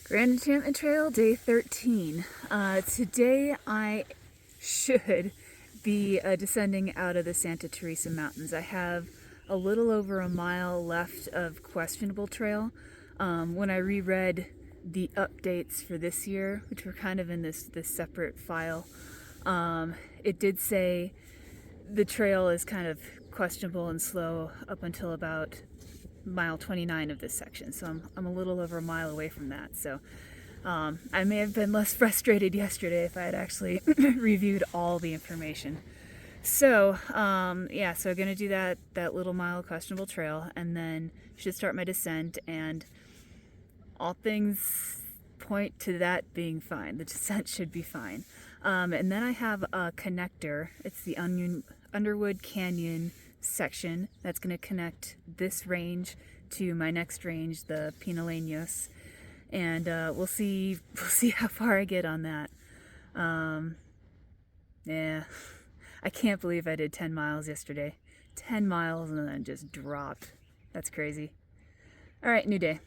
Grand Enchantment Trail, day 13. Today I should be descending out of the Santa Teresa mountains. I have a little over a mile left of questionable trail. When I reread the updates for this year, which were kind of in this separate file, it did say the trail is kind of questionable and slow up until about mile 29 of this section, so I'm a little over a mile away from that. So I may have been less frustrated yesterday if I had actually reviewed all the information. So yeah, so I'm gonna do that little mile questionable trail, and then should start my descent, and all things point to that being fine. The descent should be fine. And then I have a connector. It's the Underwood Canyon section that's going to connect this range to my next range, the Pinalenos, and we'll see how far I get on that. Yeah, I can't believe I did 10 miles yesterday. 10 miles and then just dropped. That's crazy. All right, new day.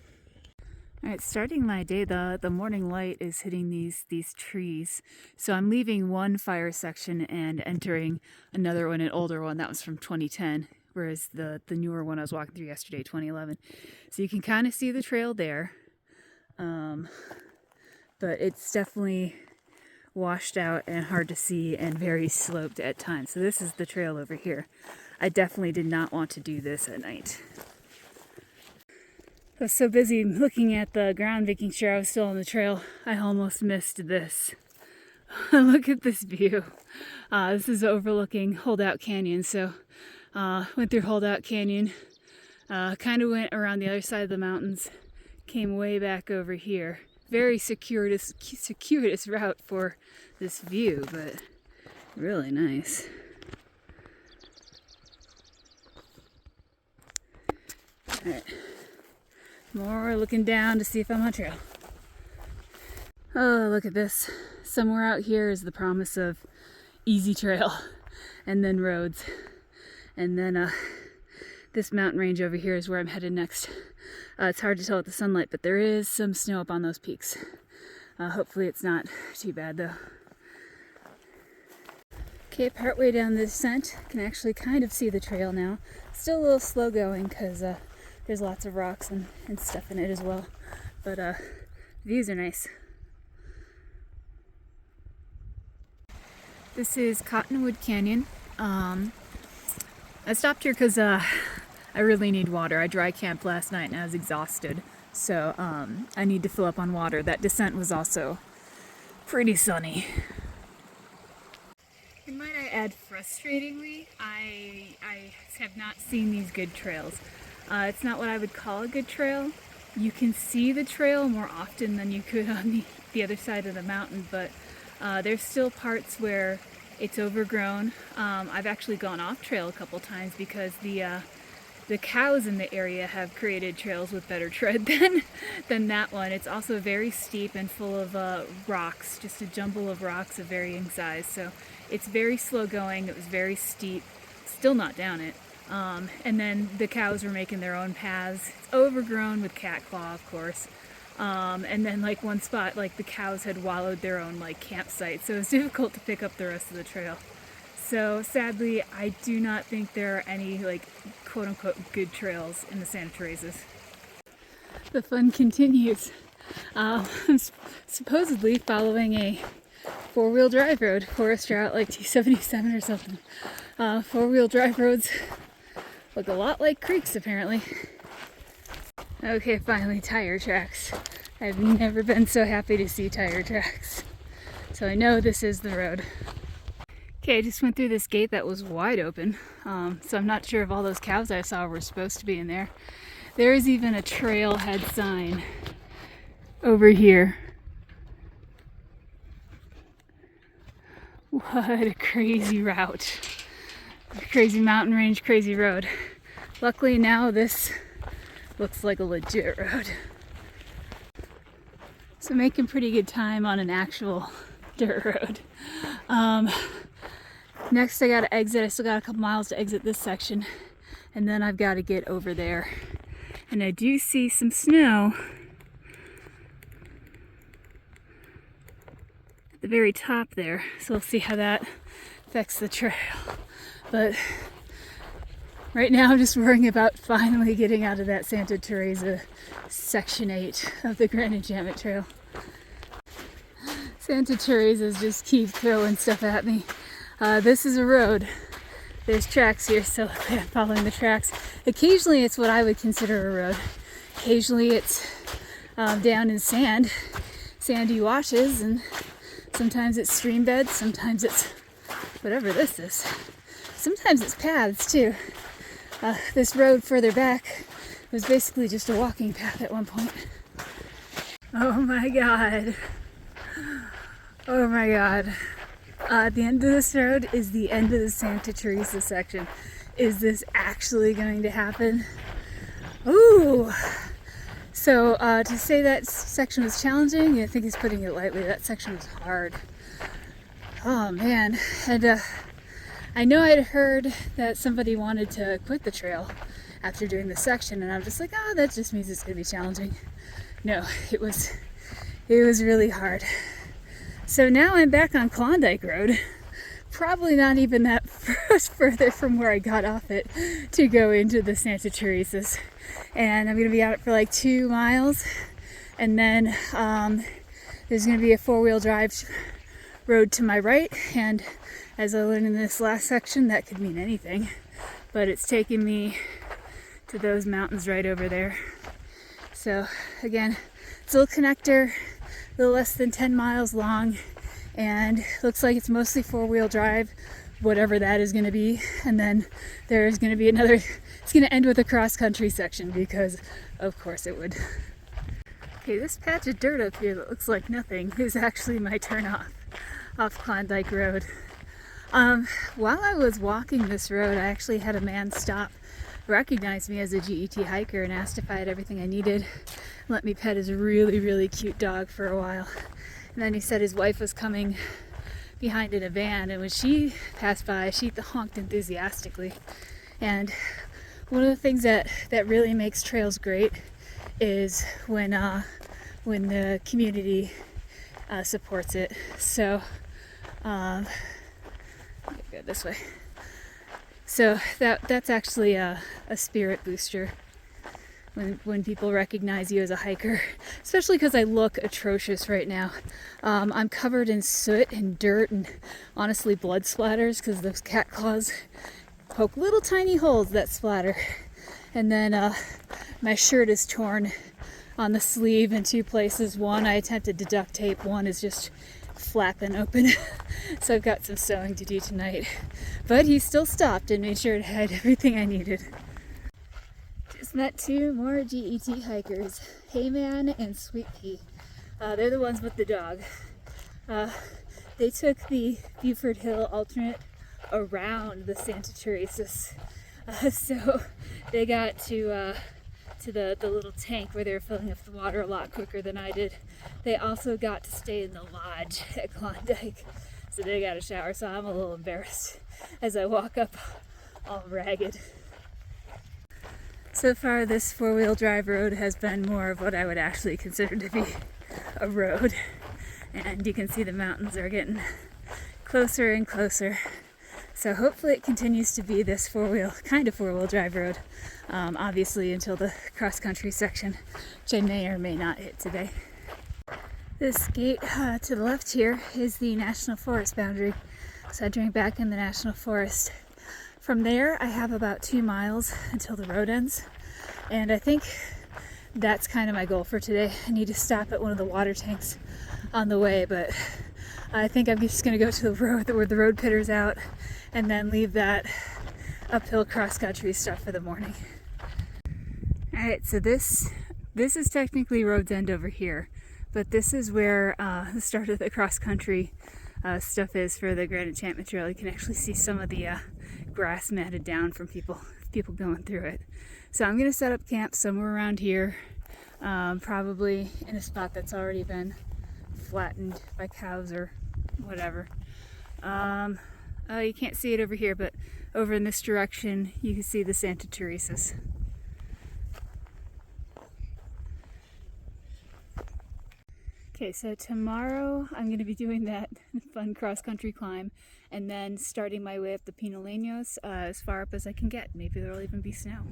All right, starting my day, the morning light is hitting these trees. So I'm leaving one fire section and entering another one, an older one. That was from 2010, whereas the newer one I was walking through yesterday, 2011. So you can kind of see the trail there. But it's definitely washed out and hard to see and very sloped at times. So this is the trail over here. I definitely did not want to do this at night. I was so busy looking at the ground, making sure I was still on the trail, I almost missed this. Look at this view. This is overlooking Holdout Canyon. So went through Holdout Canyon, kind of went around the other side of the mountains, came way back over here. Very circuitous route for this view, but really nice. All right. More looking down to see if I'm on trail. Oh, look at this. Somewhere out here is the promise of easy trail and then roads. And then this mountain range over here is where I'm headed next. It's hard to tell with the sunlight, but there is some snow up on those peaks. Hopefully it's not too bad though. Okay, partway down the descent, I can actually kind of see the trail now. Still a little slow going because there's lots of rocks and stuff in it as well. But views are nice. This is Cottonwood Canyon. I stopped here because I really need water. I dry camped last night and I was exhausted. So I need to fill up on water. That descent was also pretty sunny. And might I add, frustratingly, I have not seen these good trails. It's not what I would call a good trail. You can see the trail more often than you could on the other side of the mountain, but there's still parts where it's overgrown. I've actually gone off trail a couple times because the cows in the area have created trails with better tread than that one. It's also very steep and full of rocks, just a jumble of rocks of varying size. So it's very slow going. It was very steep. Still not down it. And then the cows were making their own paths. It's overgrown with catclaw, of course. And then like one spot, like the cows had wallowed their own like campsite, so it was difficult to pick up the rest of the trail. So sadly, I do not think there are any like quote unquote good trails in the Santa Teresas. The fun continues. I'm supposedly following a four-wheel drive road, forest route like 277 or something. Four-wheel drive roads look a lot like creeks, apparently. Okay, finally, tire tracks. I've never been so happy to see tire tracks. So I know this is the road. Okay, I just went through this gate that was wide open. So I'm not sure if all those cows I saw were supposed to be in there. There is even a trailhead sign over here. What a crazy route. Crazy mountain range, crazy road. Luckily now this looks like a legit road. So making pretty good time on an actual dirt road. Next I gotta exit. I still got a couple miles to exit this section, and then I've got to get over there. And I do see some snow the very top there. So we'll see how that affects the trail. But right now I'm just worrying about finally getting out of that Santa Teresa section 8 of the Grand Enchantment Trail. Santa Teresa's just keep throwing stuff at me. This is a road. There's tracks here, so I'm following the tracks. Occasionally it's what I would consider a road. Occasionally it's down in sandy washes, and sometimes it's stream beds, sometimes it's whatever this is. Sometimes it's paths too. This road further back was basically just a walking path at one point. Oh my god. Oh my god. The end of this road is the end of the Santa Teresa section. Is this actually going to happen? Ooh! So to say that section was challenging, I think he's putting it lightly. That section was hard. Oh man. And I know I'd heard that somebody wanted to quit the trail after doing the section, and I'm just like, oh, that just means it's going to be challenging. No, it was really hard. So now I'm back on Klondike Road, probably not even that further from where I got off it to go into the Santa Teresa's. And I'm going to be out for like 2 miles, and then there's going to be a 4-wheel drive road to my right, and as I learned in this last section, that could mean anything, but it's taking me to those mountains right over there. So again, it's a little connector, a little less than 10 miles long, and looks like it's mostly 4-wheel drive, whatever that is going to be. And then there's going to be another, it's going to end with a cross-country section, because of course it would. Okay, this patch of dirt up here that looks like nothing is actually my turnoff off Klondike Road. While I was walking this road, I actually had a man stop, recognize me as a GET hiker, and asked if I had everything I needed. Let me pet his really, really cute dog for a while. And then he said his wife was coming behind in a van, and when she passed by, she honked enthusiastically. And one of the things that really makes trails great is when the community supports it. So go this way. So that's actually a spirit booster when people recognize you as a hiker, especially because I look atrocious right now. I'm covered in soot and dirt and honestly blood splatters because those cat claws poke little tiny holes that splatter. And then my shirt is torn on the sleeve in 2 places. One I attempted to duct tape, one is just flapping open. So I've got some sewing to do tonight. But he still stopped and made sure it had everything I needed. Just met 2 more GET hikers, Heyman and Sweet Pea. They're the ones with the dog. They took the Buford Hill alternate around the Santa Teresa's. So they got to the little tank where they were filling up the water a lot quicker than I did. They also got to stay in the lodge at Klondike, so they got a shower, so I'm a little embarrassed as I walk up all ragged. So far this 4-wheel drive road has been more of what I would actually consider to be a road, and you can see the mountains are getting closer and closer. So hopefully it continues to be this 4-wheel drive road, obviously until the cross-country section, which I may or may not hit today. This gate to the left here is the National Forest boundary, so I drink back in the National Forest. From there I have about 2 miles until the road ends, and I think that's kind of my goal for today. I need to stop at one of the water tanks on the way, but I think I'm just going to go to the road where the road pitter's out, and then leave that uphill cross-country stuff for the morning. Alright, so this is technically road's end over here, but this is where the start of the cross-country stuff is for the Grand Enchantment Trail. You can actually see some of the grass matted down from people going through it. So I'm going to set up camp somewhere around here, probably in a spot that's already been flattened by cows or whatever. You can't see it over here, but over in this direction you can see the Santa Teresa's. Okay, so tomorrow I'm going to be doing that fun cross-country climb and then starting my way up the Pinalenos as far up as I can get. Maybe there'll even be snow.